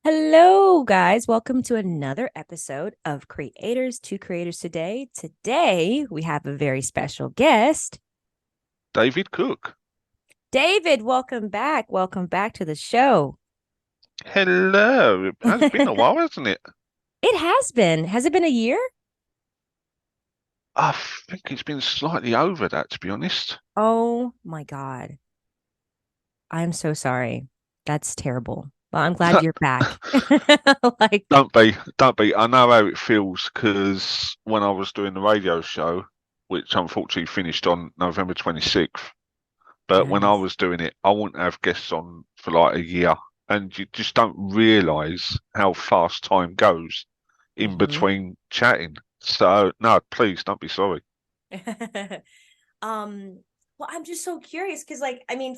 Hello, guys. Welcome to another episode of Creators to Creators Today. Today, we have a very special guest. David Cook. David, welcome back. Welcome back to the show. Hello. It has been a It while, hasn't it? has been. Has it been a year? I think it's been slightly over that, to be honest. Oh my God. I'm so sorry. That's terrible. Well, I'm glad you're back. Like, Don't be. I know how it feels because when I was doing the radio show, which unfortunately finished on November 26th, but when I nice. was doing it, I wouldn't have guests on for like a year. And you just don't realize how fast time goes in hmm between chatting. So, no, please don't be sorry. Um, well, I'm just so curious because, like, I mean,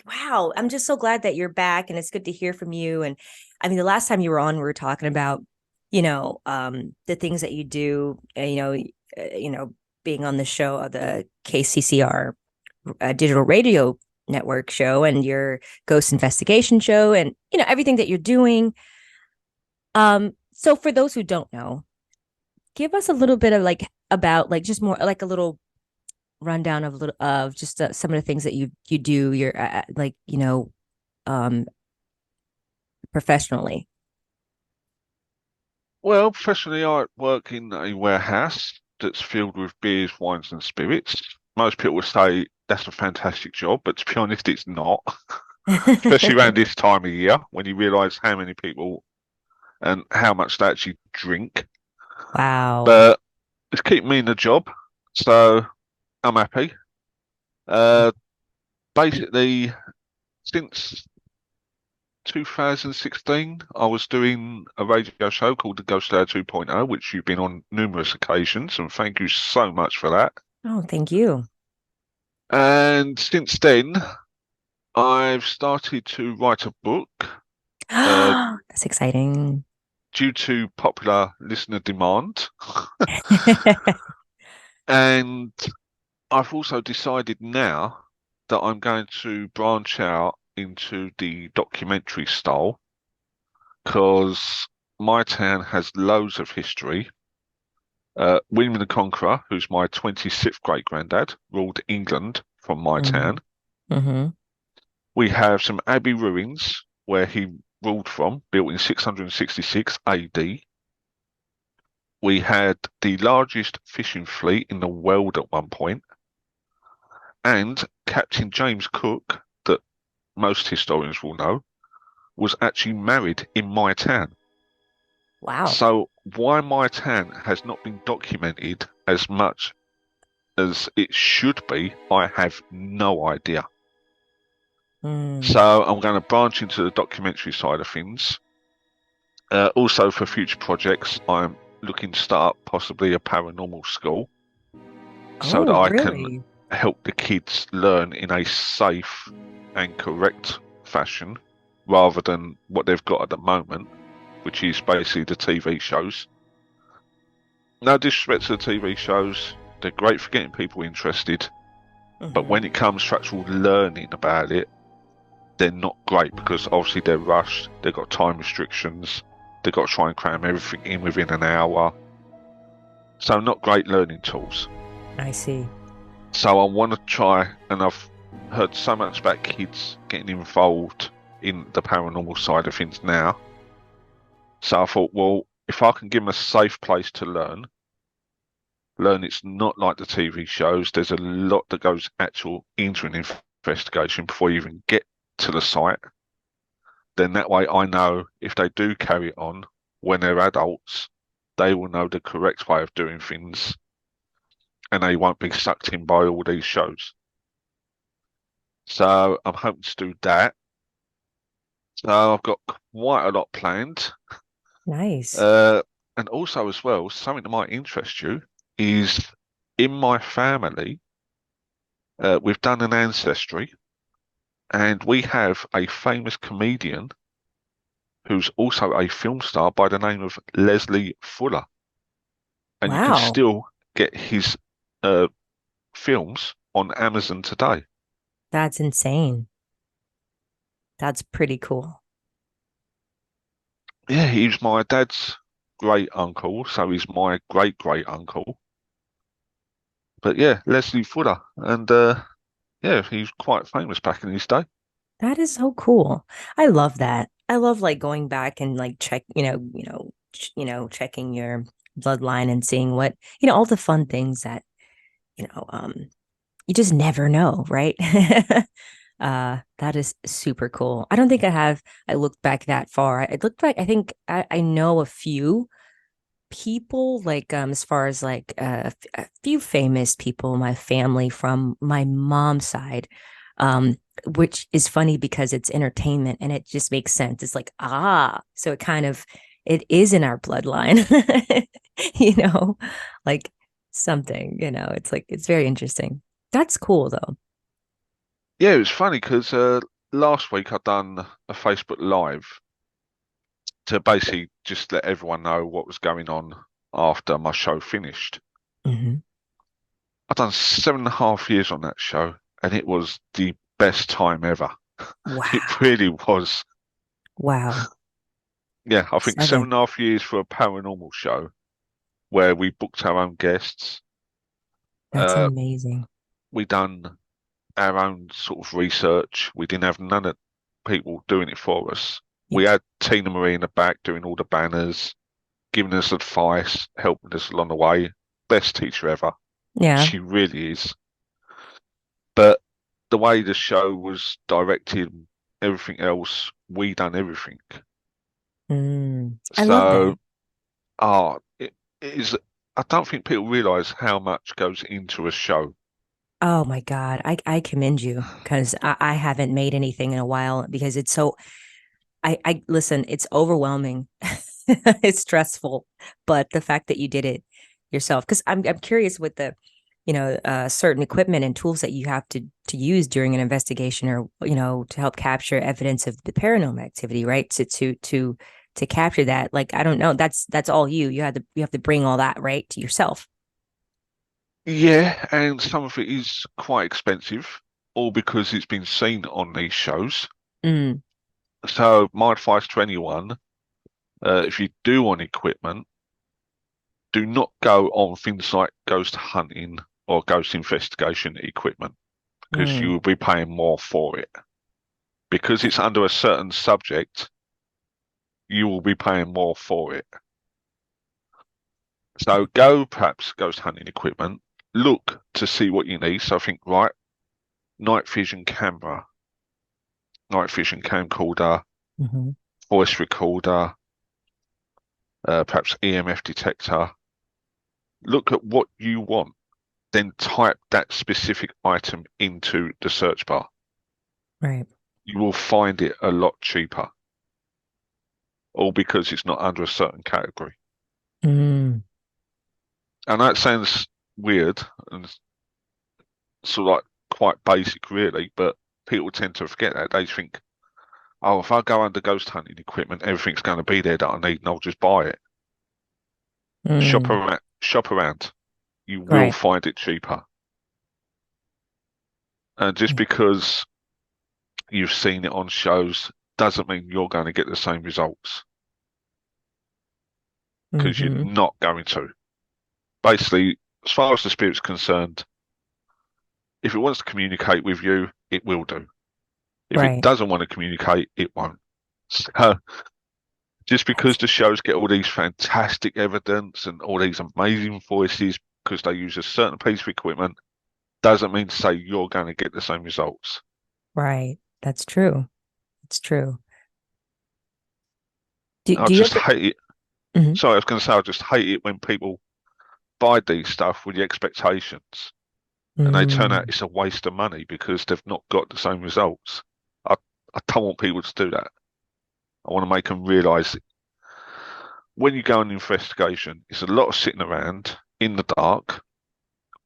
wow, I'm just so glad that you're back, and it's good to hear from you. And I mean, the last time you were on, we were talking about, the things that you do, being on the show of the KCCR digital radio network show and your ghost investigation show, and everything that you're doing. So for those who don't know, give us a little bit of like about like just more like a little rundown of little of just some of the things that you do you're um professionally. Well, professionally, I work in a warehouse that's filled with beers, wines, and spirits. Most people would say that's a fantastic job, but to be honest, it's not, especially around this time of year when you realise how many people and how much they actually drink. Wow. But it's keeping me in the job, so I'm happy. Uh, Basically, since 2016, I was doing a radio show called The Ghost Hour 2.0, which you've been on numerous occasions, and thank you so much for that. Oh, thank you. And since then, I've started to write a book uh, That's exciting. due to popular listener demand. And I've also decided now that I'm going to branch out into the documentary style because my town has loads of history. William the Conqueror, who's my 26th great granddad, ruled England from my mm-hmm. town. Mm-hmm. We have some abbey ruins where he ruled from, built in 666 AD. We had the largest fishing fleet in the world at one point, and Captain James Cook, that most historians will know, was actually married in my town. Wow. So why my town has not been documented as much as it should be, I have no idea. Mm. So I'm going to branch into the documentary side of things. Also, for future projects, I'm looking to start possibly a paranormal school so that Oh, I can really? help the kids learn in a safe and correct fashion rather than what they've got at the moment, which is basically the TV shows. No disrespect to the TV shows, they're great for getting people interested, but Mm-hmm. when it comes to actual learning about it, they're not great because obviously they're rushed, they've got time restrictions, they've got to try and cram everything in within an hour. So, not great learning tools. I see. So, I want to try, and I've heard so much about kids getting involved in the paranormal side of things now. So, I thought, well, if I can give them a safe place to learn it's not like the TV shows, there's a lot that goes actual into an investigation before you even get to the site. Then that way I know if they do carry it on when they're adults, they will know the correct way of doing things and they won't be sucked in by all these shows. So I'm hoping to do that. So I've got quite a lot planned. Nice. Uh, and also as well, something that might interest you is in my family, we've done an ancestry and we have a famous comedian who's also a film star by the name of Leslie Fuller. And you can Wow. still get his uh, films on Amazon today. That's insane. That's pretty cool. Yeah, he's my dad's great uncle, so he's my great great uncle. But yeah, Leslie Footer, and yeah, he's quite famous back in his day. That is so cool. I love that. I love like going back and like check, checking your bloodline and seeing what, all the fun things that, you know, um, you just never know, right? That is super cool. I don't think I looked back that far. I looked back, I think I know a few people like as far as like a few famous people in my family from my mom's side, um which is funny because it's entertainment and it just makes sense. It's like, so it is in our bloodline. you know like something, it's like it's very interesting. That's cool though. Yeah, it was funny because last week I'd done a Facebook Live to basically just let everyone know what was going on after my show finished. Hmm. I've done 7.5 years on that show, and it was the best time ever. It Wow. really was. Wow. Yeah, I think seven Seven. and a half years for a paranormal show where we booked our own guests. That's Uh, amazing. we done our own sort of research. We didn't have none of people doing it for us. Y- We had Tina Marie in the back doing all the banners, giving us advice, helping us along the way. Best teacher ever. yeah. She really is. But the way the show was directed, everything else, we done everything. I love that. So, it is. I don't think people realise how much goes into a show. Oh my God. I commend you because I haven't made anything in a while because it's so I listen, it's overwhelming. It's stressful, but the fact that you did it yourself, because I'm curious with the, certain equipment and tools that you have to use during an investigation or, to help capture evidence of the paranormal activity, right? To capture that. Like, I don't know. That's all you. You have to bring all that, right, to yourself. Yeah, and some of it is quite expensive, all because it's been seen on these shows. Mm, So, my advice to anyone, if you do want equipment, do not go on things like ghost hunting or ghost investigation equipment because you mm, will be paying more for it. Because it's under a certain subject, you will be paying more for it. So go perhaps ghost hunting equipment, look to see what you need. So I think, right, night vision camera, night vision camcorder, mhm. voice recorder, perhaps EMF detector. Look at what you want, then type that specific item into the search bar. Right. You will find it a lot cheaper, all because it's not under a certain category. Mm, And that sounds weird and sort of like quite basic, really, but people tend to forget that. They think, oh, if I go under ghost hunting equipment, everything's going to be there that I need, and I'll just buy it. mm, Shop around. You will right. find it cheaper. And just Yeah. because you've seen it on shows doesn't mean you're going to get the same results because you're Hmm. not going to. Basically, as far as the spirit's concerned, if it wants to communicate with you, it will do. If it Right. doesn't want to communicate, it won't. So just because the shows get all these fantastic evidence and all these amazing voices because they use a certain piece of equipment doesn't mean to say you're going to get the same results. Right. That's true. It's true. Do I do you just ever? hate it. Mhm. Sorry, I was going to say I just hate it when people buy these stuff with the expectations and they turn out Mm, it's a waste of money because they've not got the same results. I, I don't want people to do that. I want to make them realise when you go on an investigation, it's a lot of sitting around in the dark.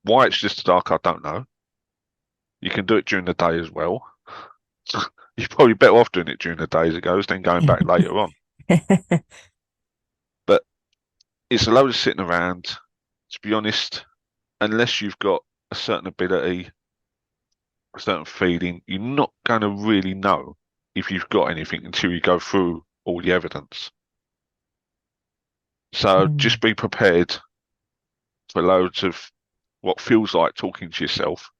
Why it's just dark, I don't know. You can do it during the day as well. You're probably better off doing it during the day as it goes than going back later on. But it's a load of sitting around. To be honest, unless you've got a certain ability, a certain feeling, you're not going to really know if you've got anything until you go through all the evidence. So Mm. just be prepared for loads of what feels like talking to yourself,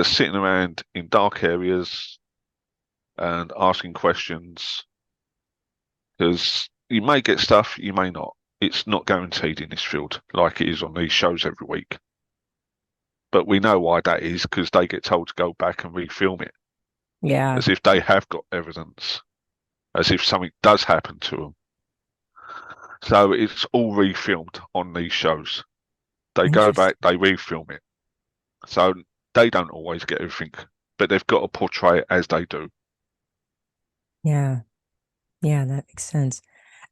sitting around in dark areas and asking questions, because you may get stuff, you may not. It's not guaranteed in this field like it is on these shows every week. But we know why that is because they get told to go back and refilm it Yeah, as if they have got evidence, as if something does happen to them. So it's all refilmed on these shows. They go interesting. back, they refilm it. So they don't always get everything, but they've got to portray it as they do. Yeah, yeah, that makes sense.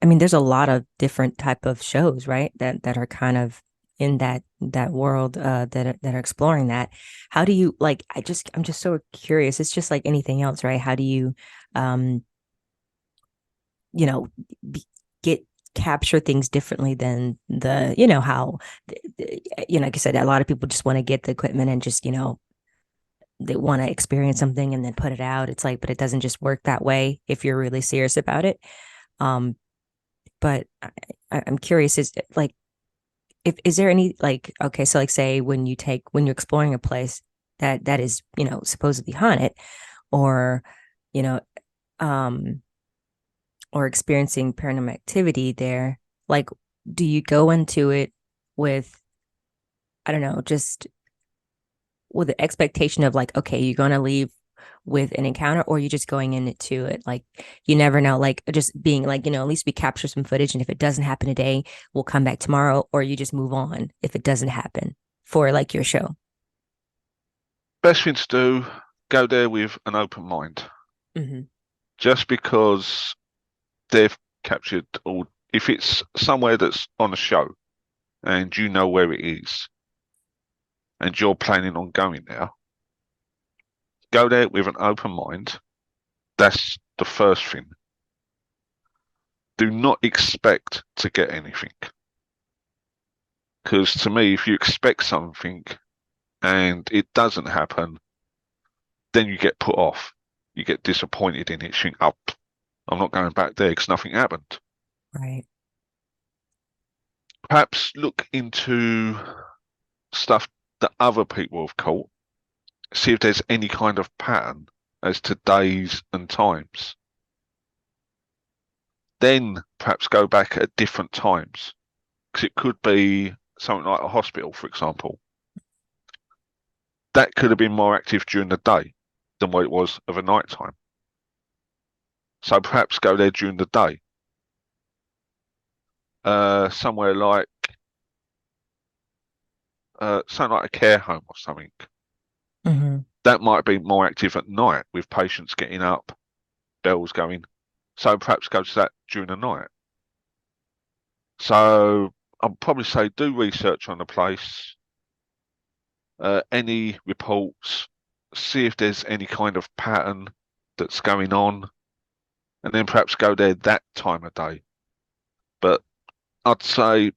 I mean, there's a lot of different type of shows, right? That are kind of in that world that are exploring that. How do you like I'm just so curious. It's just like anything else, right? How do you um, you know, be, get capture things differently than how like I said, a lot of people just want to get the equipment and just, they want to experience something and then put it out. It's like, but it doesn't just work that way if you're really serious about it. Um, but I'm curious, is like, if is there any like, okay, so like say when you're exploring a place that is, supposedly haunted or, you know, um, or experiencing paranormal activity there, like, do you go into it with, I don't know, just with the expectation of like, okay, you're going to leave with an encounter, or you're just going into it like you never know, like just being like, at least we capture some footage, and if it doesn't happen today, we'll come back tomorrow, or you just move on if it doesn't happen for like your show. Best thing to do, go there with an open mind. Hmm. Just because they've captured all, if it's somewhere that's on a show and you know where it is and you're planning on going there, go there with an open mind. That's the first thing. Do not expect to get anything. Because to me, if you expect something and it doesn't happen, then you get put off. You get disappointed in it. You think, oh, I'm not going back there because nothing happened. Right. Perhaps look into stuff that other people have caught. See if there's any kind of pattern as to days and times. Then perhaps go back at different times. Because it could be something like a hospital, for example. That could have been more active during the day than what it was of a night time. So perhaps go there during the day. Somewhere like something like a care home or something. Hmm. That might be more active at night with patients getting up, bells going. So perhaps go to that during the night. So I'd probably say do research on the place, any reports, see if there's any kind of pattern that's going on, and then perhaps go there that time of day. But I'd say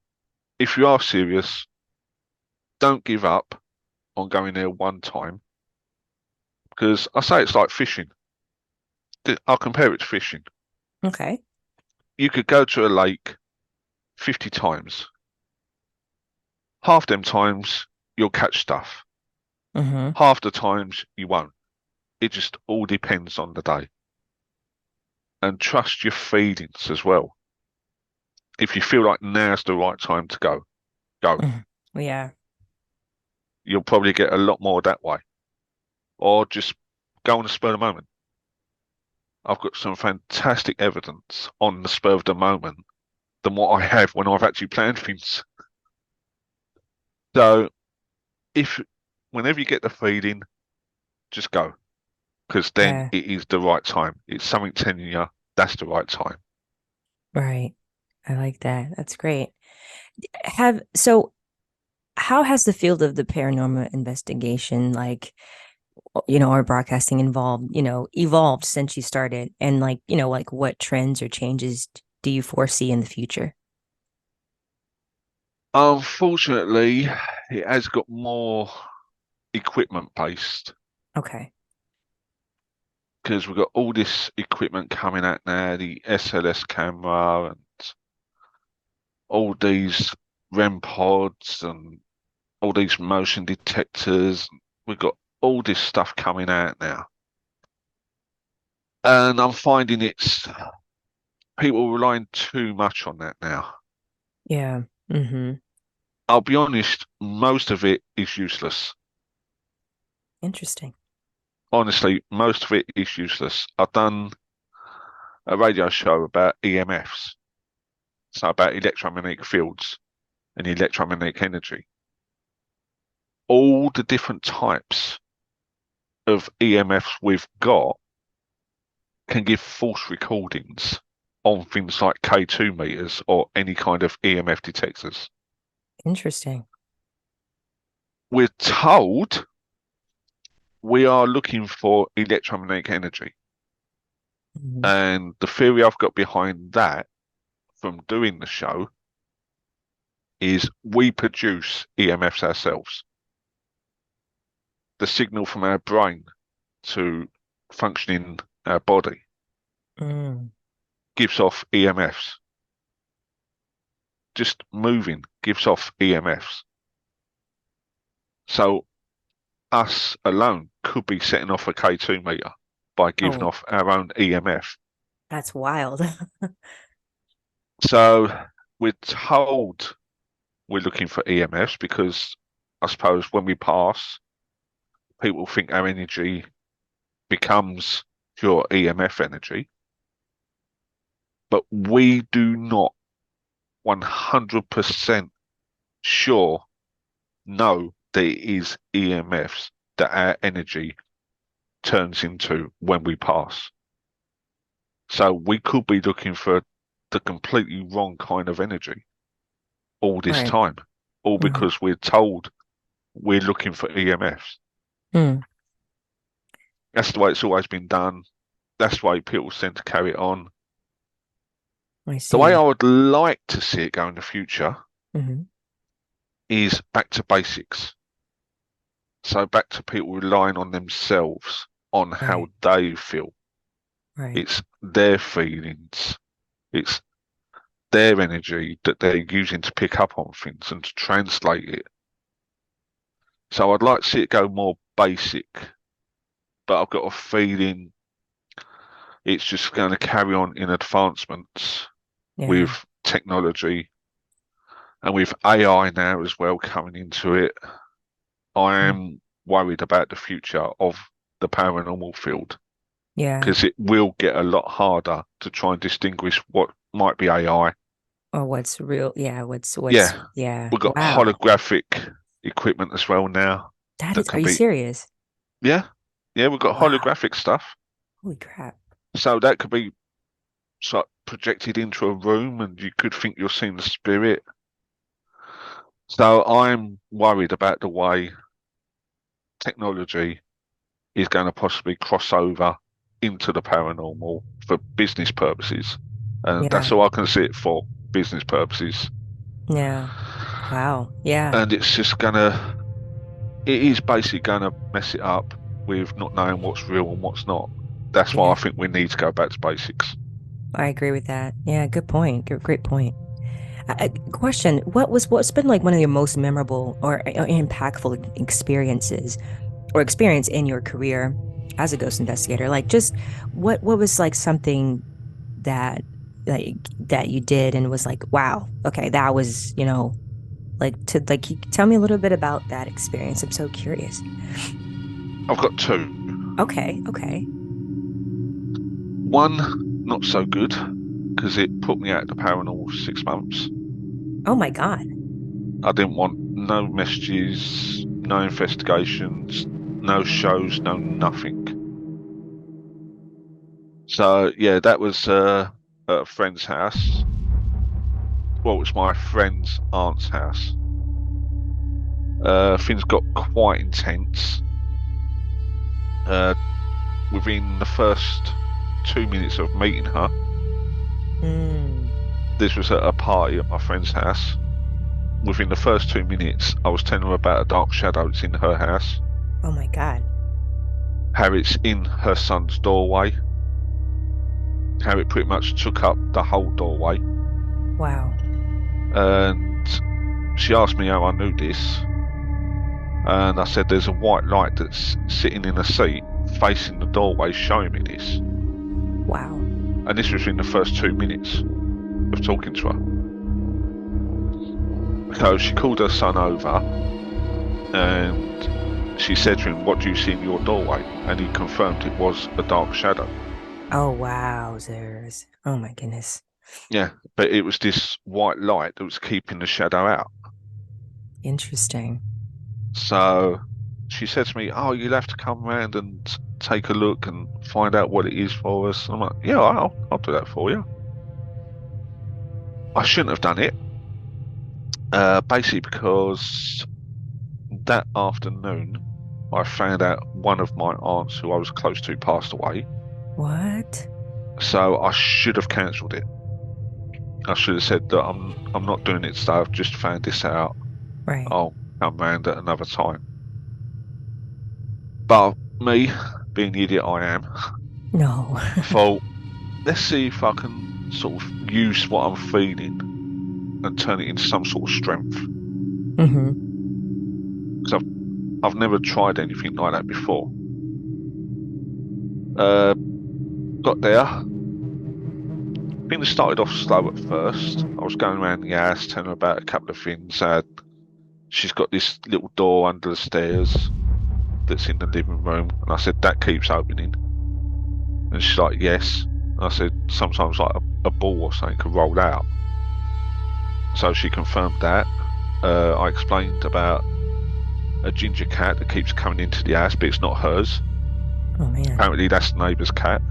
if you are serious, don't give up on going there one time because I say it's like fishing. I'll compare it to fishing. Okay. You could go to a lake 50 times. Half them times you'll catch stuff. Hmm. Half the times you won't. It just all depends on the day. And trust your feelings as well. If you feel like now's the right time to go, go. Hmm. Yeah. You'll probably get a lot more that way. Or just go on the spur of the moment. I've got some fantastic evidence on the spur of the moment than what I have when I've actually planned things. So if whenever you get the feeling, just go. Because then Yeah. it is the right time. It's something telling you that's the right time. Right. I like that. That's great. Have so how has the field of the paranormal investigation, like, or broadcasting involved, evolved since you started? And like, like what trends or changes do you foresee in the future? Unfortunately, it has got more equipment based Okay. because we've got all this equipment coming out now, the SLS camera all these REM pods and all these motion detectors. We've got all this stuff coming out now. And I'm finding it's people relying too much on that now. Yeah. Mm-hmm. I'll be honest, most of it is useless. Interesting. Honestly, most of it is useless. I've done a radio show about EMFs, so about electromagnetic fields and electromagnetic energy. All the different types of EMFs we've got can give false recordings on things like K2 meters or any kind of EMF detectors. Interesting. We're told we are looking for electromagnetic energy. Mm-hmm. And the theory I've got behind that from doing the show is we produce EMFs ourselves. The signal from our brain to functioning our body Mm. gives off EMFs. Just moving gives off EMFs. So us alone could be setting off a K2 meter by giving Oh, off our own EMF. that's wild. So we're told we're looking for EMFs because I suppose when we pass, people think our energy becomes pure EMF energy. But we do not 100% sure know there is EMFs that our energy turns into when we pass. So we could be looking for the completely wrong kind of energy all this Right. time, all Mm-hmm. because we're told we're looking for EMFs. Mm. That's the way it's always been done. That's the way people tend to carry it on. I The way I see. would like to see it go in the future Mm-hmm. is back to basics. So back to people relying on themselves, on how Right. they feel. Right. It's their feelings. It's their energy that they're using to pick up on things and to translate it. So I'd like to see it go more basic, but I've got a feeling it's just going to carry on in advancements with Yeah. technology and with AI now as well coming into it. I Mm. am worried about the future of the paranormal field Yeah. because it will get a lot harder to try and distinguish what might be AI. Or what's real? Yeah. What's, Yeah, yeah. we've got Wow. holographic equipment as well now That that is, are can you be, serious? yeah, yeah, we've got Wow. holographic stuff. Holy crap. So that could be sort of projected into a room and you could think you're seeing the spirit. So I'm worried about the way technology is going to possibly cross over into the paranormal for business purposes. And that's Yeah. all I can see it for, business purposes. Yeah. Wow. Yeah. And it's just gonna, it is basically gonna mess it up with not knowing what's real and what's not. That's why I Yeah. think we need to go back to basics. I agree with that. Yeah. Good point. Great point. Question: what's been like one of your most memorable or impactful experiences or experience in your career as a ghost investigator? Like, just what was like something that that you did and was like, wow, okay, that was like to like. Can you tell me a little bit about that experience? I'm so curious. I've got two. Okay. Okay. One, not so good, because it put me out of the paranormal for 6 months. Oh my God. I didn't want no messages, no investigations, no shows, no nothing. So yeah, that was at a friend's house. Well, it was my friend's aunt's house. Things got quite intense. Uh, Within the first 2 minutes of meeting her, Mm. this was at a party at my friend's house. Within the first 2 minutes, I was telling her about a dark shadow that's in her house, Oh my God. how it's in her son's doorway, how it pretty much took up the whole doorway. Wow. And she asked me how I knew this, and I said there's a white light that's sitting in a seat facing the doorway showing me this. Wow. And this was in the first 2 minutes of talking to her. So she called her son over and she said to him, "What do you see in your doorway?" And he confirmed it was a dark shadow. Oh, wow, Zers. Oh my goodness. Yeah, but it was this white light that was keeping the shadow out. Interesting. So she said to me, "Oh, you'll have to come round and take a look and find out what it is for us." And I'm like, "Yeah, I'll do that for you." I shouldn't have done it, basically because that afternoon I found out one of my aunts who I was close to passed away. What? So I should have cancelled it. I should have said that I'm not doing it today. I've just found this out. Right. I'll come round at another time. But me, being the idiot I am, No. thought, let's see if I can sort of use what I'm feeling and turn it into some sort of strength. Hmm. Because I've never tried anything like that before. Uh, got there. Things started off slow at first. I was going around the house telling her about a couple of things. She's got this little door under the stairs that's in the living room, and I said that keeps opening. And she's like, yes. And I said sometimes like a ball or something could roll out. So she confirmed that. I explained about a ginger cat that keeps coming into the house, but it's not hers. Oh man. Apparently, that's the neighbour's cat.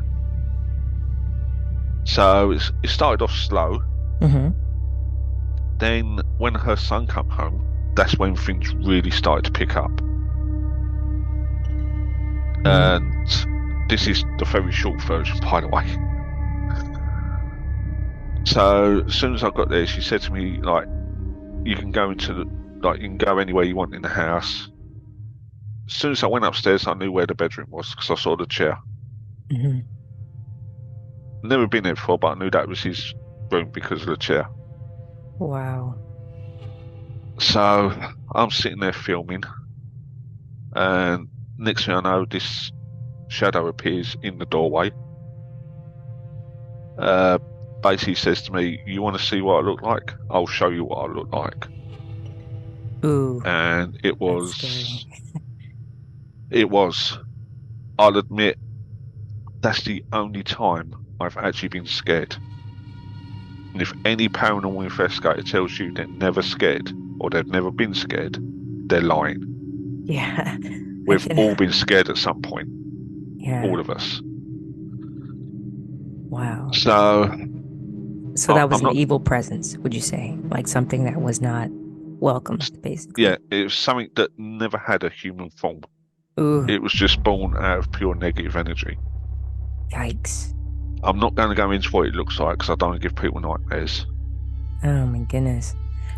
So it started off slow. Hmm. Then, when her son came home, that's when things really started to pick up. And this is the very short version, by the way. So as soon as I got there, she said to me, like, you can go into the, like, you can go anywhere you want in the house. As soon as I went upstairs, I knew where the bedroom was because I saw the chair. Hmm. Never been there before, but I knew that was his room because of the chair. Wow. So I'm sitting there filming, and next thing I know, this shadow appears in the doorway. Uh, Basically says to me, "You want to see what I look like? I'll show you what I look like." Ooh, And that's scary. it was. I'll admit, that's the only time I've actually been scared. And if any paranormal investigator tells you they're never scared or they've never been scared, they're lying. Yeah. I We've can. all been scared at some point, Yeah. all of us. Wow. So So that was I'm an not, evil presence, would you say? Like something that was not welcomed, yeah, basically. it was something that never had a human form. Ooh, It was just born out of pure negative energy. yikes. I'm not going to go into what it looks like because I don't want to give people nightmares. Oh my goodness.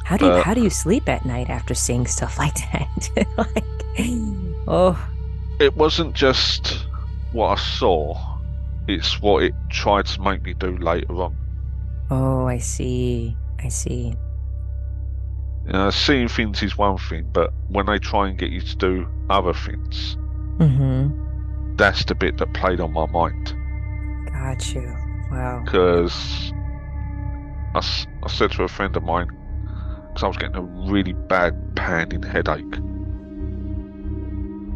But How do you sleep at night after seeing stuff like that? Like, oh, it wasn't just what I saw, it's what it tried to make me do later on. oh, I see. I see. You know, seeing things is one thing, but when they try and get you to do other things, Mm-hmm. that's the bit that played on my mind. Got you. Wow. Because I said to a friend of mine, because I was getting a really bad pounding headache,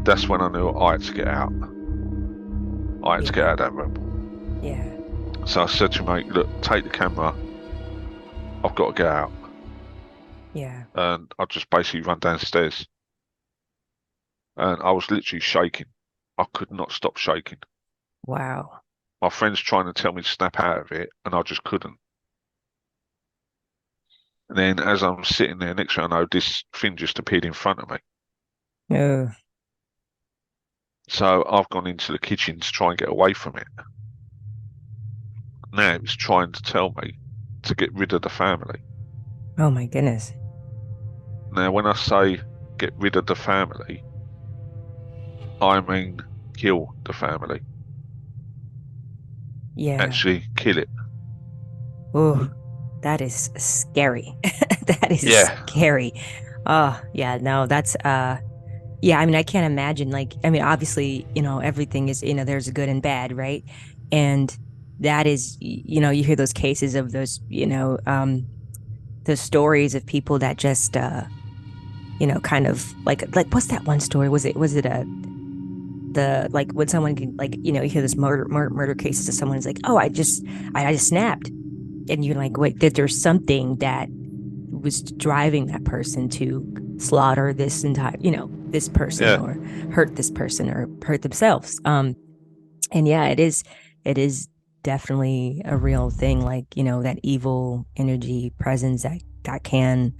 that's when I knew I had to get out. I had to get Yeah. out of that room. Yeah. So I said to him, mate, look, take the camera. I've got to get out. Yeah. And I just basically run downstairs. And I was literally shaking. I could not stop shaking. Wow. My friend's trying to tell me to snap out of it, and I just couldn't. And then as I'm sitting there, next thing I know, this thing just appeared in front of me. Oh, So I've gone into the kitchen to try and get away from it. Now it's trying to tell me to get rid of the family. oh my goodness. Now, when I say get rid of the family, I mean kill the family. Yeah. Actually kill it. Oh, that is scary That is Yeah, scary. Oh, yeah, no, that's yeah, I mean, I can't imagine like I mean, obviously, everything is, there's a good and bad, right? And that is, you hear those cases of those, the stories of people that just kind of like what's that one story? Was it a the like when someone can like, you hear this murder cases of someone is like, "Oh, I just snapped." And you're like, "Wait, did there something that was driving that person to slaughter this entire, this person yeah. or hurt this person or hurt themselves?" And yeah, it is definitely a real thing, like, that evil energy presence that can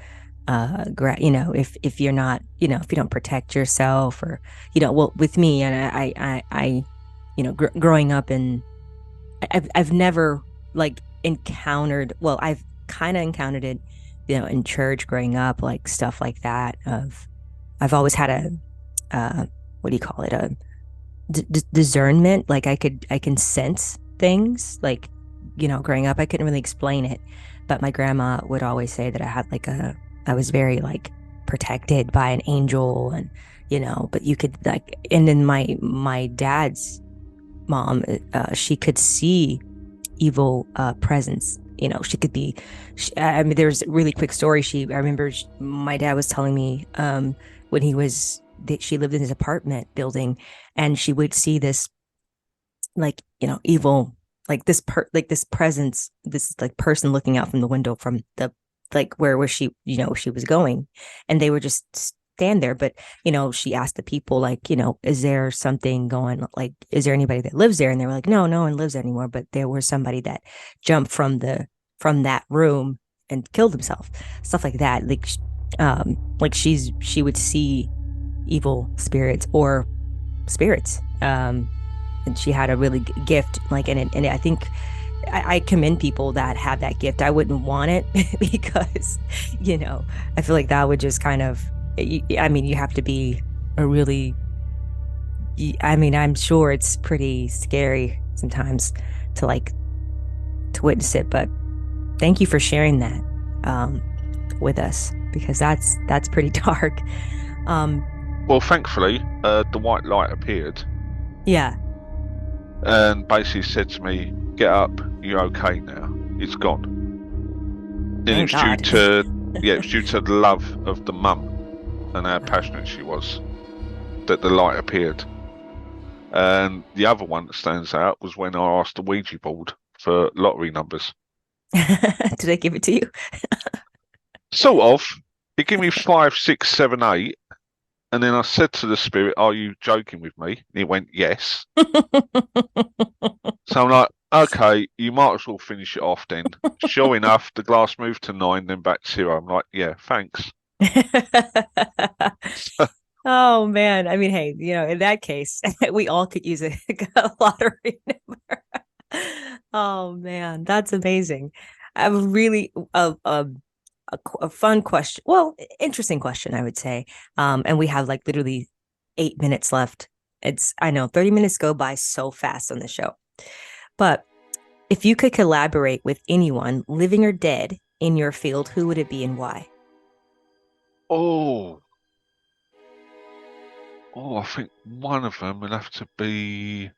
if you're not, if you don't protect yourself or, well, with me, and I growing up in, I've never like encountered, well, I've kind of encountered it, in church growing up, like stuff like that. I've always had what do you call it? A discernment. Like I can sense things. Like, growing up, I couldn't really explain it, but my grandma would always say that I was very like protected by an angel, and but you could like, and then my dad's mom, she could see evil presence. She could be. I mean, there's a really quick story. I remember my dad was telling me when she lived in his apartment building, and she would see this like, evil, like this presence, this like person looking out from the window from the like where was she, she was going, and they would just stand there. But she asked the people, like, is there something going, like, is there anybody that lives there? And they were like, no, no one lives there anymore, but there was somebody that jumped from that room and killed himself, stuff like that. Like she would see evil spirits or spirits. And she had a really gift, like, and I think I commend people that have that gift. I wouldn't want it because, I feel like that would just kind of, I mean, you have to be a really, I mean, I'm sure it's pretty scary sometimes to like to witness it, but thank you for sharing that um, with us, because that's pretty dark. Um, Well, thankfully, the white light appeared yeah, and basically said to me, "Get up, you're okay now. It's gone." And it thank was due God. to, yeah, it was due to the love of the mum and how passionate she was that the light appeared. And the other one that stands out was when I asked the Ouija board for lottery numbers. Did I give it to you? Sort of. It gave me 5, 6, 7, 8, and then I said to the spirit, "Are you joking with me?" And it went, "Yes." So I'm like, "Okay, you might as well finish it off then." Sure enough, the glass moved to 9, then back to 0. I'm like, "Yeah, thanks." Oh man. I mean, hey, in that case, we all could use a lottery number. Oh man, that's amazing. I have really a fun question. Well, interesting question, I would say. And we have like literally 8 minutes left. I know 30 minutes go by so fast on the show. But if you could collaborate with anyone, living or dead, in your field, who would it be and why? Oh, I think one of them will have to be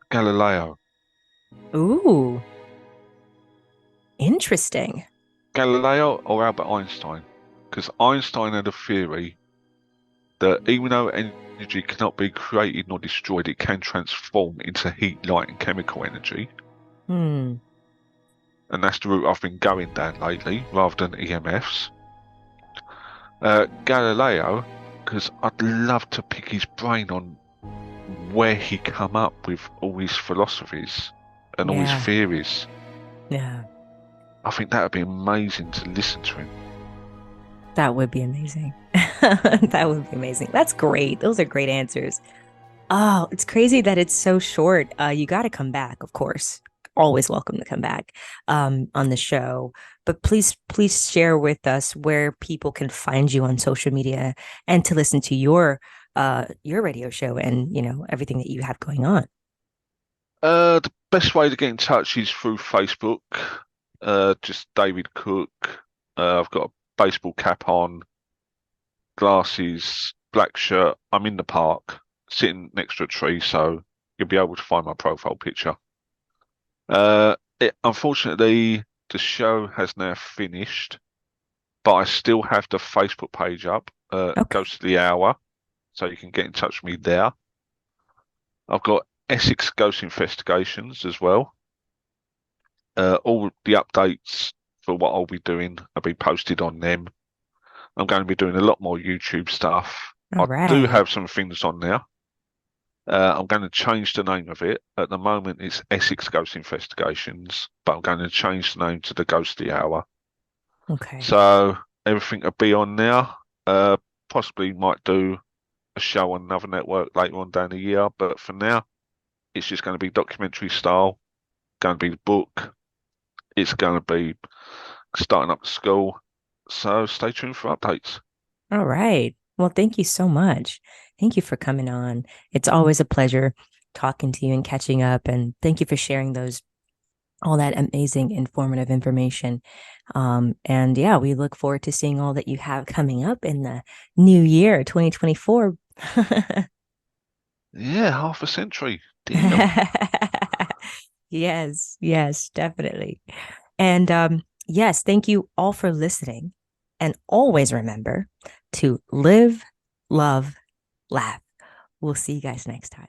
Galileo. Ooh, interesting. Galileo or Albert Einstein. Because Einstein had a theory that even though energy cannot be created nor destroyed, it can transform into heat, light, and chemical energy. Hmm. And that's the route I've been going down lately, rather than EMFs. Galileo, because I'd love to pick his brain on where he come up with all his philosophies and all his Yeah. theories. Yeah. I think that would be amazing to listen to him. That would be amazing. That would be amazing. That's great. Those are great answers. Oh, it's crazy that it's so short. You got to come back, of course. Always welcome to come back on the show. But please share with us where people can find you on social media and to listen to your radio show and everything that you have going on. The best way to get in touch is through Facebook. Just David Cook. I've got a baseball cap on, glasses, black shirt. I'm in the park, sitting next to a tree, so you'll be able to find my profile picture. Unfortunately, the show has now finished, but I still have the Facebook page up, Okay. Ghost of the Hour, so you can get in touch with me there. I've got Essex Ghost Investigations as well. All the updates for what I'll be doing will be posted on them. I'm going to be doing a lot more YouTube stuff. All I do right. have some things on there. I'm going to change the name of it. At the moment, it's Essex Ghost Investigations, but I'm going to change the name to the Ghost of the Hour. Okay. So everything will be on there. Uh, Possibly might do a show on another network later on down the year, but for now, it's just going to be documentary style. Going to be the book. It's going to be starting up the school. So stay tuned for updates. All right. Well, thank you so much. Thank you for coming on. It's always a pleasure talking to you and catching up. And thank you for sharing all that amazing, informative information. And yeah, we look forward to seeing all that you have coming up in the new year, 2024. Yeah, half a century. Damn. Yes, yes, definitely. And yes, thank you all for listening. And always remember to live, love, laugh. We'll see you guys next time.